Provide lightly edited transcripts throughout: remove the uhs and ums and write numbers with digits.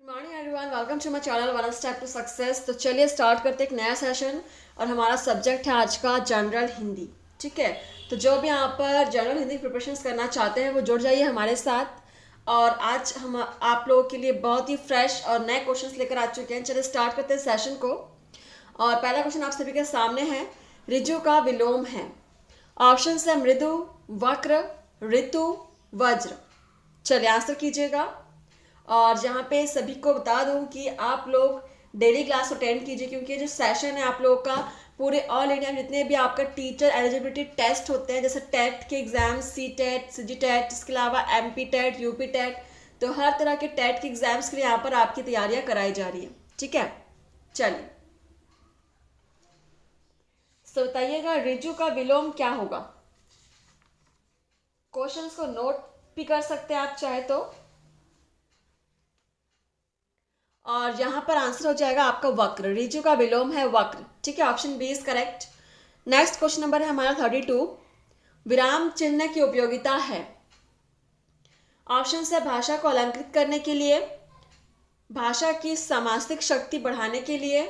Morning everyone, welcome to my channel one step to success. तो चलिए start करते एक नया सेशन और हमारा सब्जेक्ट है आज का जनरल हिंदी। ठीक है, तो जो भी यहाँ पर जनरल हिंदी प्रिपरेशंस करना चाहते हैं वो जुड़ जाइए हमारे साथ। और आज हम आप लोगों के लिए बहुत ही फ्रेश और नए क्वेश्चंस लेकर आ चुके हैं। चलिए स्टार्ट करते हैं सेशन को। और पहला क्वेश्चन आप सभी के सामने है, ऋजु का विलोम है। ऑप्शन है मृदु, वक्र, ऋतु, वज्र। चलिए आंसर कीजिएगा। और जहाँ पे सभी को बता दूं कि आप लोग डेली क्लास अटेंड कीजिए, क्योंकि ये जो सेशन है आप लोगों का पूरे ऑल इंडिया में जितने भी आपका टीचर एलिजिबिलिटी टेस्ट होते हैं, जैसे टेट के exam, C TET, C G TET, इसके अलावा M P TET, U P TET, तो हर तरह के टेट के एग्जाम्स के लिए यहाँ पर आपकी तैयारियां कराई जा रही है। ठीक है, चलिए तो बताइएगा ऋजु का विलोम क्या होगा। क्वेश्चंस को नोट भी कर सकते हैं आप चाहे तो। और यहां पर आंसर हो जाएगा आपका वक्र। ऋजु का विलोम है वक्र। ठीक है, option B is correct. Next question number है हमारा 32। विराम चिन्ह की उपयोगिता है। ऑप्शन है भाषा को अलंकृत करने के लिए, भाषा की सामासिक शक्ति बढ़ाने के लिए,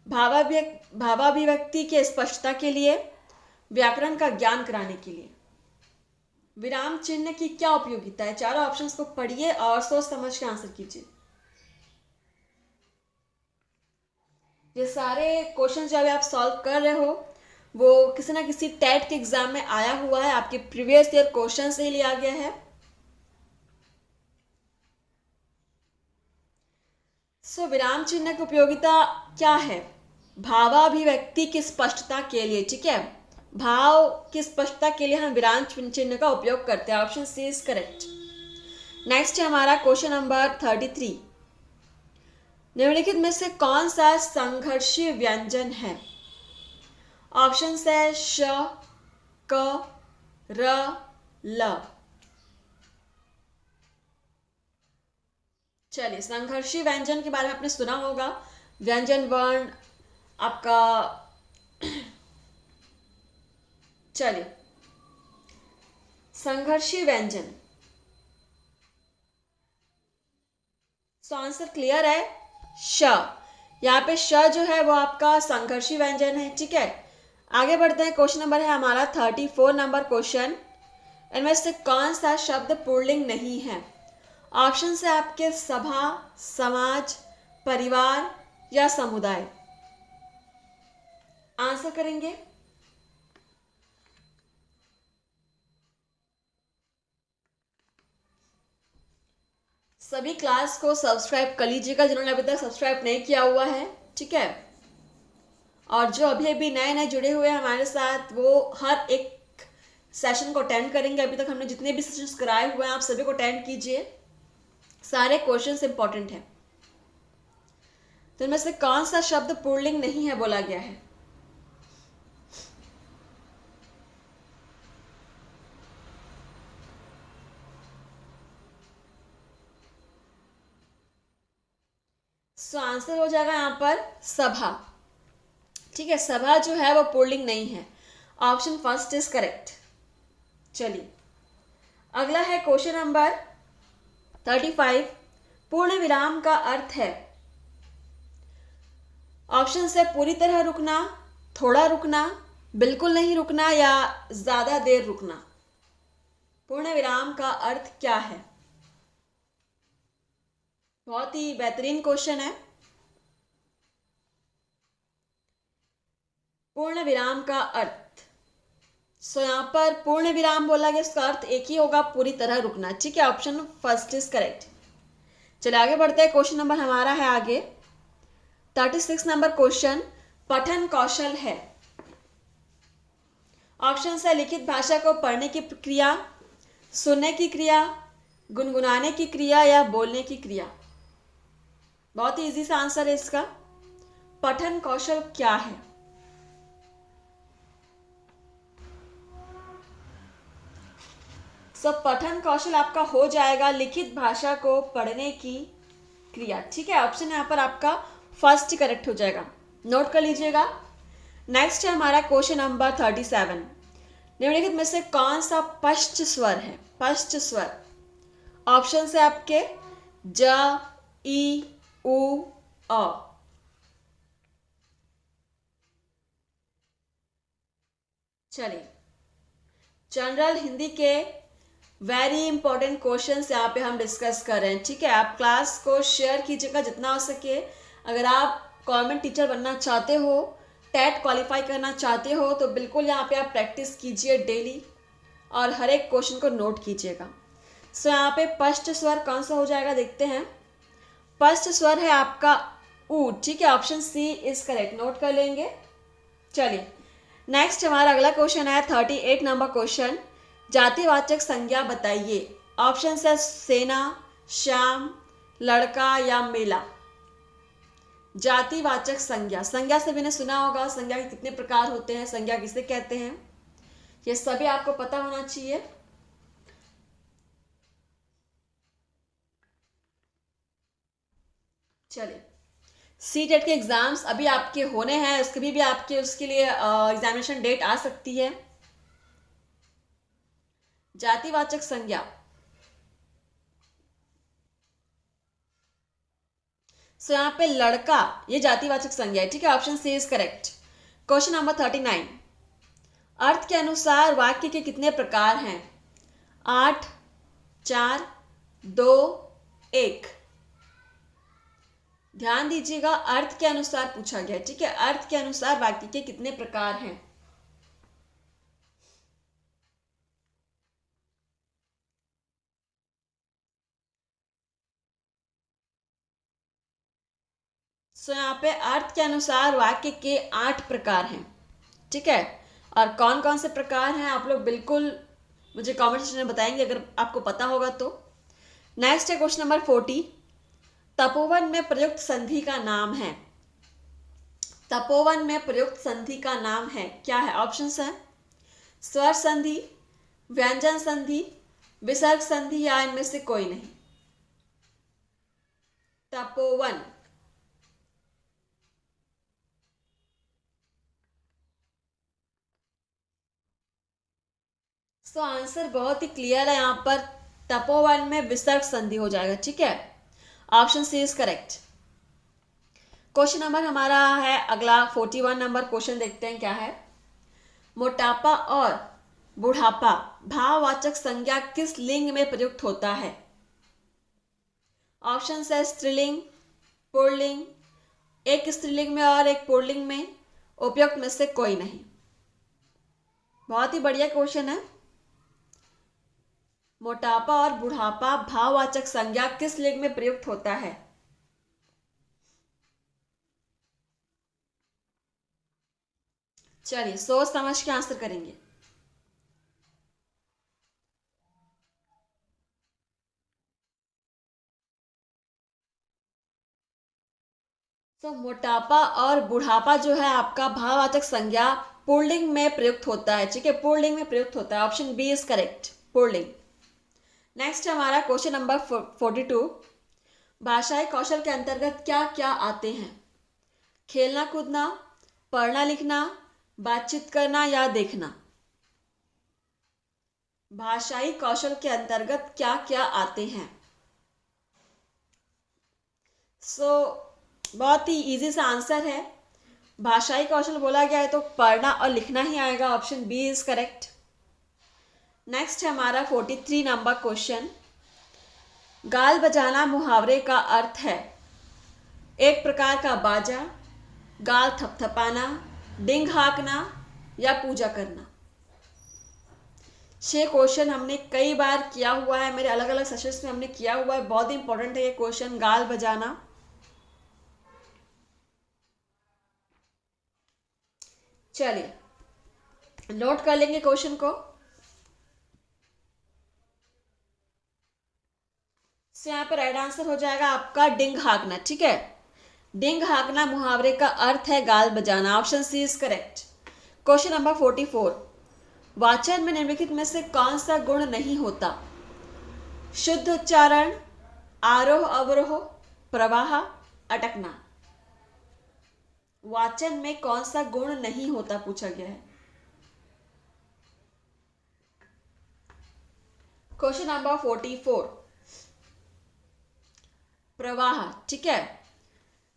भावाभिव्यक्ति की स्पष्टता के लिए, व्याकरण का ज्ञान कराने के लिए। विराम चिन्ह की क्या उपयोगिता है? चारों ऑप्शंस को पढ़िए और सोच समझ के आंसर कीजिए। ये सारे क्वेश्चन जो अभी आप सॉल्व कर रहे हो वो किसी ना किसी टेट के एग्जाम में आया हुआ है, आपके प्रीवियस ईयर क्वेश्चन से ही लिया गया है। विराम चिन्ह की उपयोगिता क्या है? भावाभिव्यक्ति की स्पष्टता के लिए। ठीक है, भाव की स्पष्टता के लिए हम विराम चिन्ह का उपयोग करते हैं। Option C is correct. Next है हमारा क्वेश्चन नंबर 33। निम्नलिखित में से कौन सा संघर्षी व्यंजन है? ऑप्शन है श, क, र, ल। चलिए, संघर्षी व्यंजन के बारे में आपने सुना होगा। व्यंजन वर्ण आपका चलिए, संघर्षी व्यंजन। आंसर क्लियर है, श। यहाँ पे श जो है वो आपका संघर्षी व्यंजन है। ठीक है, आगे बढ़ते हैं। क्वेश्चन नंबर है हमारा 34 नंबर क्वेश्चन। इनमें से कौन सा शब्द पुल्लिंग नहीं है? ऑप्शन है आपके सभा, समाज, परिवार या समुदाय। आंसर करेंगे। सभी क्लास को सब्सक्राइब कर लीजिएगा जिन्होंने अभी तक सब्सक्राइब नहीं किया हुआ है। ठीक है, और जो अभी अभी नए नए जुड़े हुए हैं हमारे साथ वो हर एक सेशन को अटेंड करेंगे। अभी तक हमने जितने भी सेशंस कराए हुए हैं आप सभी को अटेंड कीजिए, सारे क्वेश्चंस इंपॉर्टेंट हैं। तो इनमें से कौन सा शब्द पुल्लिंग नहीं है बोला गया है? आंसर हो जाएगा यहाँ पर सभा। ठीक है, सभा जो है वो पुल्लिंग नहीं है। Option first is correct. चलिए अगला है क्वेश्चन नंबर 35। पूर्ण विराम का अर्थ है। ऑप्शन है पूरी तरह रुकना, थोड़ा रुकना, बिल्कुल नहीं रुकना या ज्यादा देर रुकना। पूर्ण विराम का अर्थ क्या है? बहुत ही बेहतरीन क्वेश्चन है। पूर्ण विराम का अर्थ, यहाँ पर पूर्ण विराम बोला गया, इसका अर्थ एक ही होगा, पूरी तरह रुकना। ठीक है, ऑप्शन फर्स्ट इज करेक्ट। चलिए आगे बढ़ते हैं। क्वेश्चन नंबर हमारा है आगे 36 नंबर क्वेश्चन। पठन कौशल है। ऑप्शन है लिखित भाषा को पढ़ने की क्रिया, सुनने की क्रिया, गुनगुनाने की क्रिया या बोलने की क्रिया। बहुत ही इजी सा आंसर है इसका। पठन कौशल क्या है? पठन कौशल आपका हो जाएगा लिखित भाषा को पढ़ने की क्रिया। ठीक है, ऑप्शन यहाँ पर आपका फर्स्ट करेक्ट हो जाएगा, नोट कर लीजिएगा। नेक्स्ट है हमारा क्वेश्चन नंबर 37। निम्नलिखित में से कौन सा पश्च स्वर है? पश्च स्वर। ऑप्शन है आपके ज, ई उ अ। चलिए, जनरल हिंदी के वेरी इंपॉर्टेंट क्वेश्चंस यहाँ पे हम डिस्कस कर रहे हैं। ठीक है, आप क्लास को शेयर कीजिएगा जितना हो सके। अगर आप गवर्नमेंट टीचर बनना चाहते हो, टेट क्वालिफाई करना चाहते हो, तो बिल्कुल यहाँ पे आप प्रैक्टिस कीजिए डेली और हर एक क्वेश्चन को नोट कीजिएगा। सो यहाँ पे स्पष्ट स्वर कौन सा हो जाएगा देखते हैं। स्पष्ट स्वर है आपका ऊ। ठीक है, ऑप्शन सी इज करेक्ट, नोट कर लेंगे। चलिए, नेक्स्ट हमारा अगला क्वेश्चन है 38 नंबर क्वेश्चन। जातिवाचक संज्ञा बताइए। ऑप्शन है सेना, श्याम, लड़का या मेला। जातिवाचक संज्ञा, संज्ञा से मैंने सुना होगा, संज्ञा के कितने प्रकार होते हैं, संज्ञा किसे कहते हैं, ये सभी आपको पता होना चाहिए। चलिए, सीटेट के एग्जाम्स अभी आपके होने हैं, उसके भी आपके उसके लिए एग्जामिनेशन डेट आ सकती है। जातिवाचक संज्ञा, सो यहाँ पे लड़का, ये जातिवाचक संज्ञा है। ठीक है, option C is correct. Question number 39, अर्थ के अनुसार वाक्य के कितने प्रकार हैं। 8, 4, 2, 1। ध्यान दीजिएगा, अर्थ के अनुसार पूछा गया। ठीक है, अर्थ के अनुसार वाक्य के कितने प्रकार हैं। सो यहाँ पे अर्थ के अनुसार वाक्य के 8 प्रकार हैं। ठीक है, और कौन कौन से प्रकार हैं आप लोग बिल्कुल मुझे कमेंट सेक्शन में बताएंगे अगर आपको पता होगा तो। नेक्स्ट है क्वेश्चन नंबर 40, तपोवन में प्रयुक्त संधि का नाम है। तपोवन में प्रयुक्त संधि का नाम है, क्या है। ऑप्शंस है स्वर संधि, व्यंजन संधि, विसर्ग संधि या इनमें से कोई नहीं। तपोवन, तो आंसर बहुत ही क्लियर है यहाँ पर, तपोवन में विसर्ग संधि हो जाएगा। ठीक है, option C is correct. Question number हमारा है अगला 41 नंबर क्वेश्चन, देखते हैं क्या है। मोटापा और बुढ़ापा भाववाचक संज्ञा किस लिंग में प्रयुक्त होता है। ऑप्शन है स्त्रीलिंग, पुल्लिंग, एक स्त्रीलिंग में और एक पुल्लिंग में, उपयुक्त में से कोई नहीं। बहुत ही बढ़िया क्वेश्चन है। मोटापा और बुढ़ापा भाववाचक संज्ञा किस लिंग में प्रयुक्त होता है। चलिए, सोच समझ के आंसर करेंगे। तो मोटापा और बुढ़ापा जो है आपका भाववाचक संज्ञा पुल्लिंग में प्रयुक्त होता है। ठीक है, पुल्लिंग में प्रयुक्त होता है। ऑप्शन बी इज करेक्ट, पुल्लिंग। नेक्स्ट हमारा क्वेश्चन नंबर 42, भाषाई कौशल के अंतर्गत क्या क्या आते हैं। खेलना कूदना, पढ़ना लिखना, बातचीत करना या देखना। भाषाई कौशल के अंतर्गत क्या क्या आते हैं। बहुत ही इजी सा आंसर है। भाषाई कौशल बोला गया है तो पढ़ना और लिखना ही आएगा। Option B is correct. Next है हमारा 43 नंबर क्वेश्चन, गाल बजाना मुहावरे का अर्थ है। एक प्रकार का बाजा, गाल थपथपाना, डिंग हाँकना या पूजा करना। 6 क्वेश्चन हमने कई बार किया हुआ है, मेरे अलग अलग सेशंस में हमने किया हुआ है। बहुत इंपॉर्टेंट है ये क्वेश्चन, गाल बजाना। चलिए, नोट कर लेंगे क्वेश्चन को। यहाँ पर राइट आंसर हो जाएगा आपका डिंग हाँकना। ठीक है, डिंग हाँकना मुहावरे का अर्थ है गाल बजाना। Option C is correct. Question number 44, वाचन में निम्नलिखित में से कौन सा गुण नहीं होता। शुद्ध उच्चारण, आरोह अवरोह, प्रवाह, अटकना। वाचन में कौन सा गुण नहीं होता पूछा गया है। क्वेश्चन नंबर 44, प्रवाह, ठीक है।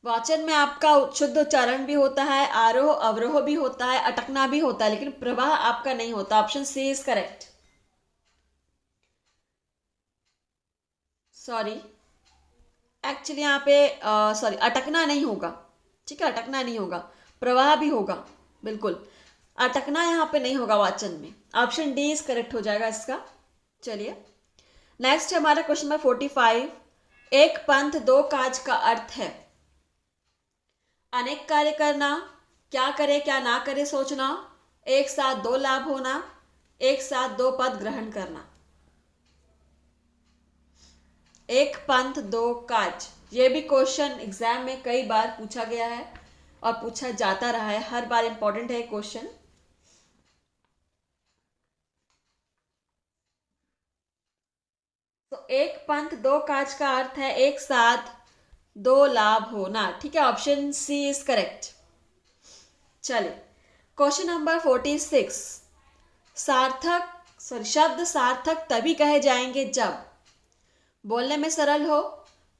वाचन में आपका शुद्ध उच्चारण भी होता है, आरोह अवरोह भी होता है, अटकना भी होता है, लेकिन प्रवाह आपका नहीं होता। Option C is correct. Sorry, actually यहाँ पे सॉरी, अटकना नहीं होगा, ठीक है, अटकना नहीं होगा, प्रवाह भी होगा, बिल्कुल। अटकना यहाँ पे नहीं होगा वाचन में। ऑप्शन डी इज करेक्ट हो जाएगा इसका। चलिए नेक्स्ट है हमारा क्वेश्चन नंबर 45। एक पंथ दो काज का अर्थ है अनेक कार्य करना, क्या करे क्या ना करे सोचना, एक साथ दो लाभ होना, एक साथ दो पद ग्रहण करना। एक पंथ दो काज, ये भी क्वेश्चन एग्जाम में कई बार पूछा गया है और पूछा जाता रहा है, हर बार इंपॉर्टेंट है क्वेश्चन। तो एक पंथ दो काज का अर्थ है एक साथ दो लाभ होना, ठीक है। Option C is correct. चलिए क्वेश्चन नंबर 46। सार्थक सॉरी शब्द सार्थक तभी कहे जाएंगे जब बोलने में सरल हो,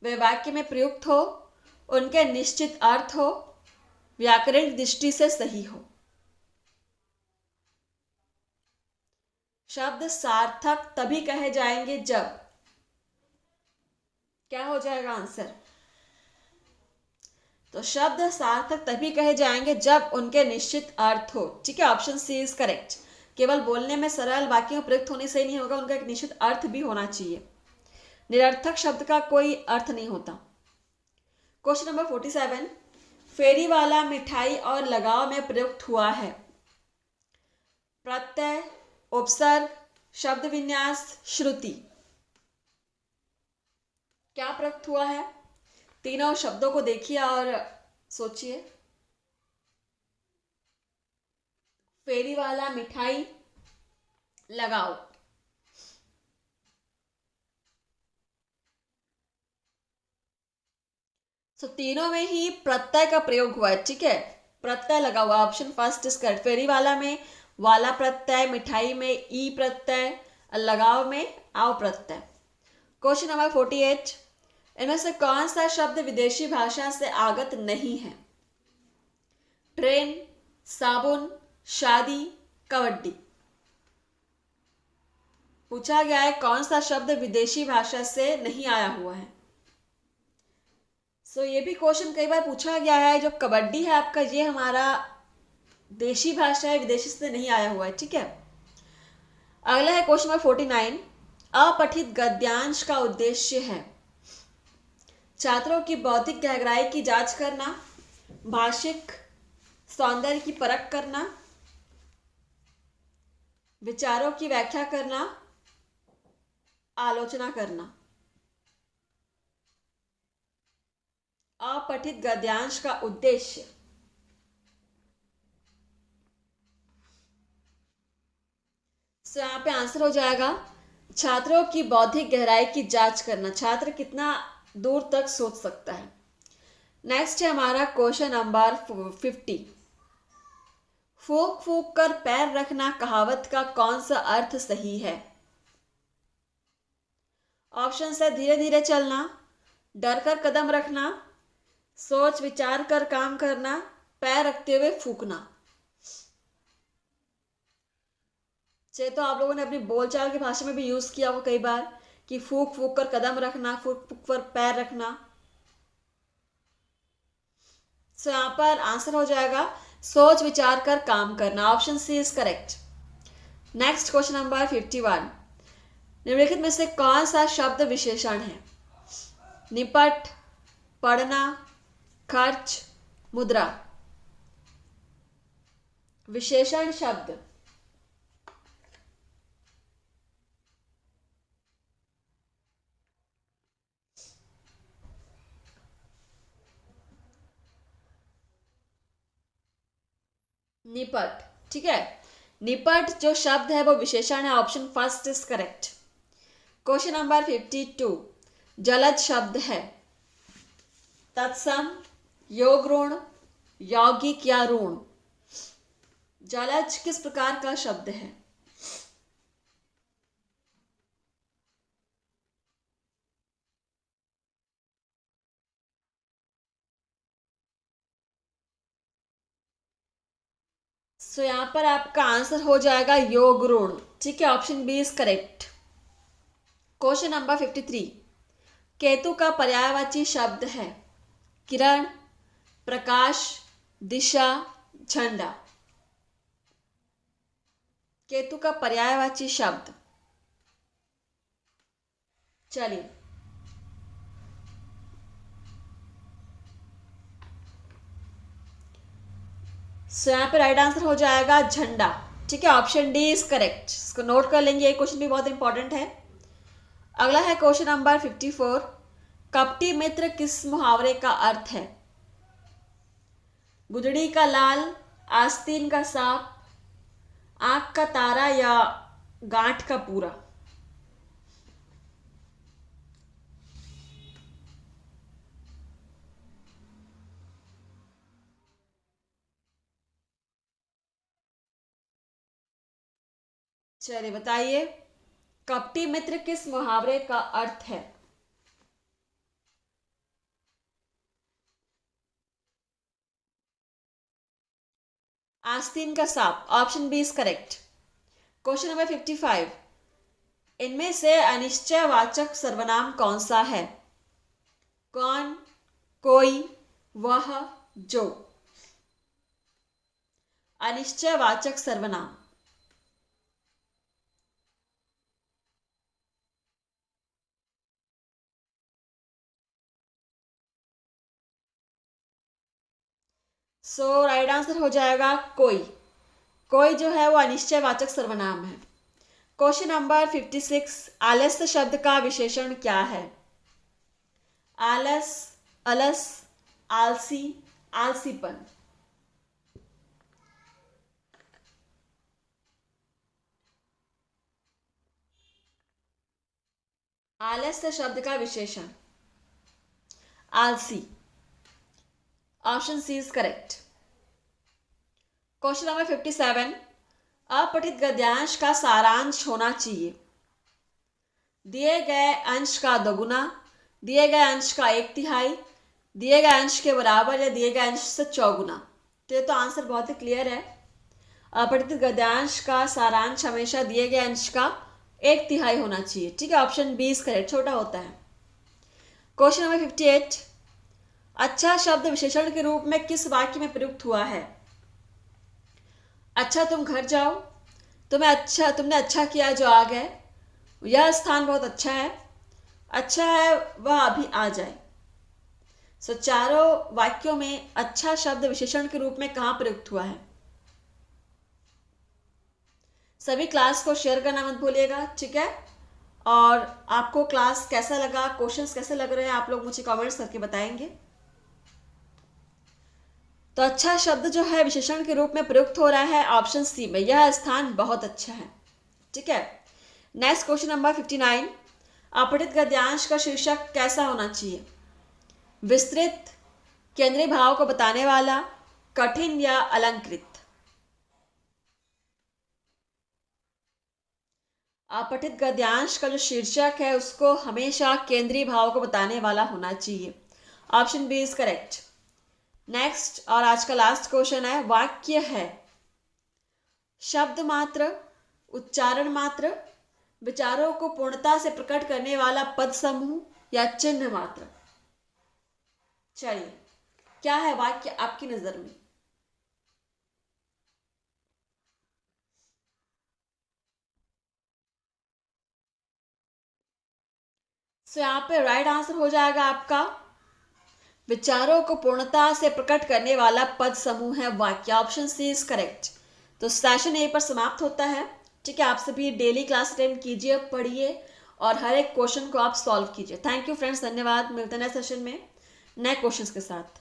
वे वाक्य में प्रयुक्त हो, उनके निश्चित अर्थ हो, व्याकरण दृष्टि से सही हो। शब्द सार्थक तभी कहे जाएंगे जब, क्या हो जाएगा आंसर? तो शब्द सार्थक तभी कहे जाएंगे जब उनके निश्चित अर्थ हो, ठीक है। Option C is correct. केवल बोलने में सरल वाक्य में प्रयुक्त होने से ही नहीं होगा, उनका एक निश्चित अर्थ भी होना चाहिए। निरर्थक शब्द का कोई अर्थ नहीं होता। Question number 47। फेरी वाला मिठाई और लगाव में प्रयुक्त हुआ है प्रत्यय, उपसर्ग, शब्द विन्यास, श्रुति। क्या प्रयुक्त हुआ है? तीनों शब्दों को देखिए और सोचिए। फेरी वाला मिठाई लगाओ, तो तीनों में ही प्रत्यय का प्रयोग हुआ है, ठीक है। प्रत्यय लगा हुआ, ऑप्शन फर्स्ट इज करेक्ट। फेरी वाला में वाला प्रत्यय, मिठाई में ई प्रत्यय, लगाव में आओ प्रत्यय। Question number 48। इनमें से कौन सा शब्द विदेशी भाषा से आगत नहीं है? ट्रेन, साबुन, शादी, कबड्डी। पूछा गया है कौन सा शब्द विदेशी भाषा से नहीं आया हुआ है। सो ये भी क्वेश्चन कई बार पूछा गया है। जो कबड्डी है आपका, ये हमारा देशी भाषा है, विदेशी से नहीं आया हुआ है, ठीक है। अगला है क्वेश्चन नंबर 49। अपठित गद्यांश का उद्देश्य है छात्रों की बौद्धिक गहराई की जांच करना, भाषिक सौंदर्य की परख करना, विचारों की व्याख्या करना, आलोचना करना। अपठित गद्यांश का उद्देश्य, तो यहाँ पे आंसर हो जाएगा छात्रों की बौद्धिक गहराई की जांच करना, छात्र कितना दूर तक सोच सकता है। नेक्स्ट है हमारा क्वेश्चन नंबर 50। फूक फूक कर पैर रखना कहावत का कौन सा अर्थ सही है? ऑप्शन है धीरे धीरे चलना, डर कर कदम रखना, सोच विचार कर काम करना, पैर रखते हुए फूकना। चाहे तो आप लोगों ने अपनी बोलचाल की भाषा में भी यूज किया होगा कई बार कि फूक फूक कर कदम रखना, फूक फूक कर पैर रखना। सो यहां पर आंसर हो जाएगा सोच विचार कर काम करना। Option C is correct. Next question number 51। निम्नलिखित में से कौन सा शब्द विशेषण है? निपट, पढ़ना, खर्च, मुद्रा। विशेषण शब्द, निपट, ठीक है। निपट जो शब्द है वो विशेषण है। Option first is correct. Question number 52। जलद शब्द है तत्सम, योग ऋण, यौगिक या ऋण। जलज किस प्रकार का शब्द है? सो यहाँ पर आपका आंसर हो जाएगा योग ऋण, ठीक है, option B is correct. Question number 53, Ketu का पर्यायवाची शब्द है किरण, प्रकाश, दिशा, झंडा। केतु का पर्यायवाची शब्द, चलिए सो यहाँ पे राइट आंसर हो जाएगा झंडा, ठीक है, ऑप्शन डी इज करेक्ट। इसको नोट कर लेंगे, ये क्वेश्चन भी बहुत इंपॉर्टेंट है। अगला है क्वेश्चन नंबर 54, कपटी मित्र किस मुहावरे का अर्थ है? गुदड़ी का लाल, आस्तीन का सांप, आंख का तारा या गांठ का पूरा। चलिए बताइए, कपटी मित्र किस मुहावरे का अर्थ है? आस्तीन का सांप, option B is correct. Question number 55, इनमें से अनिश्चयवाचक सर्वनाम कौन सा है? कौन, कोई, वह, जो। अनिश्चयवाचक सर्वनाम, सो राइट आंसर हो जाएगा कोई। कोई जो है वो अनिश्चयवाचक सर्वनाम है। क्वेश्चन नंबर 56, आलस्य शब्द का विशेषण क्या है? आलस, अलस, आलसी, आलसीपन। आलस्य शब्द का विशेषण आलसी, option C is correct. Question number 57, अपठित गद्यांश का सारांश होना चाहिए। दिए गए अंश का दोगुना, दिए गए अंश का 1/3, दिए गए अंश के बराबर या दिए गए अंश से चौगुना। तो ये तो आंसर बहुत ही क्लियर है। अपठित गद्यांश का सारांश हमेशा दिए गए अंश का 1/3 होना चाहिए, ठीक है, ऑप्शन बी इज करेक्ट, छोटा होता है। क्वेश्चन नंबर 58, अच्छा शब्द विशेषण के रूप में किस वाक्य में प्रयुक्त हुआ है? अच्छा तुम घर जाओ, तुमने अच्छा किया जो आ गए, यह स्थान बहुत अच्छा है वह अभी आ जाए। सो चारों वाक्यों में अच्छा शब्द विशेषण के रूप में कहां प्रयुक्त हुआ है? सभी क्लास को शेयर करना मत भूलिएगा, ठीक है, और आपको क्लास कैसा लगा, क्वेश्चंस कैसे लग रहे हैं, आप लोग मुझे कमेंट्स करके बताएंगे। तो अच्छा शब्द जो है विशेषण के रूप में प्रयुक्त हो रहा है ऑप्शन सी में, यह स्थान बहुत अच्छा है, ठीक है। नेक्स्ट क्वेश्चन नंबर 59, अपठित गद्यांश का शीर्षक कैसा होना चाहिए? विस्तृत, केंद्रीय भाव को बताने वाला, कठिन या अलंकृत। अपठित गद्यांश का जो शीर्षक है उसको हमेशा केंद्रीय भाव को बताने वाला होना चाहिए, option B is correct. Next और आज का लास्ट क्वेश्चन है, वाक्य है शब्द मात्र, उच्चारण मात्र, विचारों को पूर्णता से प्रकट करने वाला पद समूह या चिन्ह मात्र। चलिए क्या है वाक्य आपकी नजर में? सो यहाँ पे राइट आंसर हो जाएगा आपका विचारों को पूर्णता से प्रकट करने वाला पद समूह है वाक्य, ऑप्शन सी इज करेक्ट। तो सेशन यहीं पर समाप्त होता है, ठीक है। आप सभी डेली क्लास अटेंड कीजिए, पढ़िए और हर एक क्वेश्चन को आप सॉल्व कीजिए। थैंक यू फ्रेंड्स, धन्यवाद। मिलते हैं नेक्स्ट सेशन में नए क्वेश्चंस के साथ।